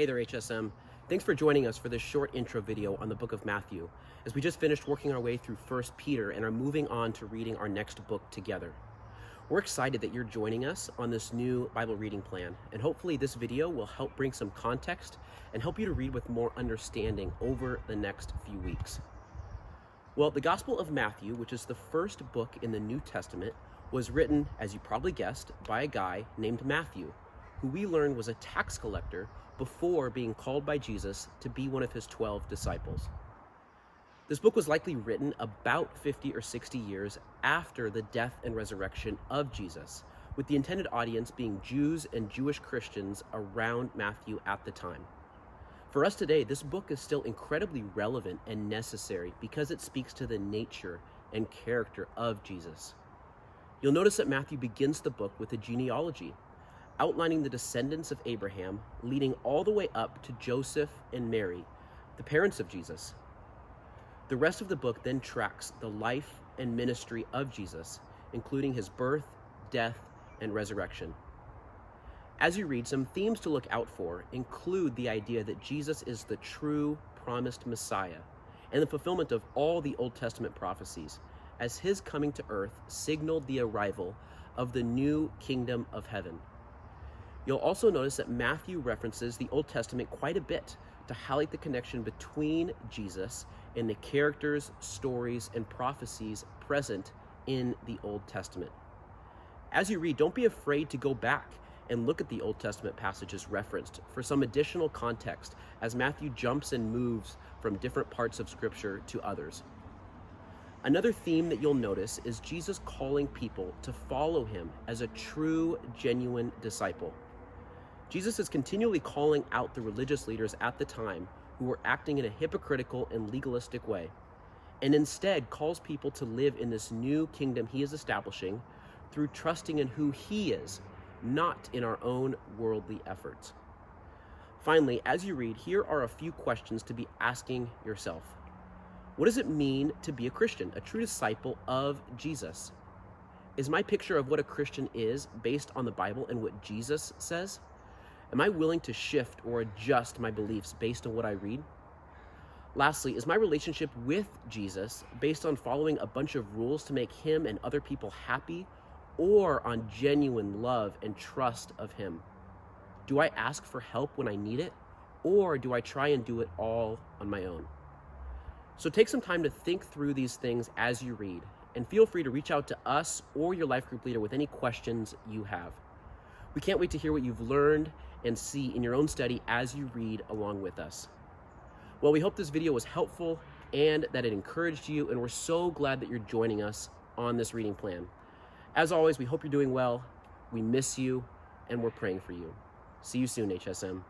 Hey there, HSM. Thanks for joining us for this short intro video on the book of Matthew, as we just finished working our way through 1 Peter and are moving on to reading our next book together. We're excited that you're joining us on this new Bible reading plan, and hopefully this video will help bring some context and help you to read with more understanding over the next few weeks. Well, the Gospel of Matthew, which is the first book in the New Testament, was written, as you probably guessed, by a guy named Matthew, who we learned was a tax collector before being called by Jesus to be one of his 12 disciples. This book was likely written about 50 or 60 years after the death and resurrection of Jesus, with the intended audience being Jews and Jewish Christians around Matthew at the time. For us today, this book is still incredibly relevant and necessary because it speaks to the nature and character of Jesus. You'll notice that Matthew begins the book with a genealogy, outlining the descendants of Abraham, leading all the way up to Joseph and Mary, the parents of Jesus. The rest of the book then tracks the life and ministry of Jesus, including his birth, death, and resurrection. As you read, some themes to look out for include the idea that Jesus is the true promised Messiah and the fulfillment of all the Old Testament prophecies, as his coming to earth signaled the arrival of the new kingdom of heaven. You'll also notice that Matthew references the Old Testament quite a bit to highlight the connection between Jesus and the characters, stories, and prophecies present in the Old Testament. As you read, don't be afraid to go back and look at the Old Testament passages referenced for some additional context as Matthew jumps and moves from different parts of Scripture to others. Another theme that you'll notice is Jesus calling people to follow him as a true, genuine disciple. Jesus is continually calling out the religious leaders at the time who were acting in a hypocritical and legalistic way, and instead calls people to live in this new kingdom he is establishing through trusting in who he is, not in our own worldly efforts. Finally, as you read, here are a few questions to be asking yourself. What does it mean to be a Christian, a true disciple of Jesus? Is my picture of what a Christian is based on the Bible and what Jesus says? Am I willing to shift or adjust my beliefs based on what I read? Lastly, is my relationship with Jesus based on following a bunch of rules to make him and other people happy, or on genuine love and trust of him? Do I ask for help when I need it, or do I try and do it all on my own? So take some time to think through these things as you read, and feel free to reach out to us or your life group leader with any questions you have. We can't wait to hear what you've learned and see in your own study as you read along with us. Well, we hope this video was helpful and that it encouraged you, and we're so glad that you're joining us on this reading plan. As always, we hope you're doing well, we miss you, and we're praying for you. See you soon, HSM.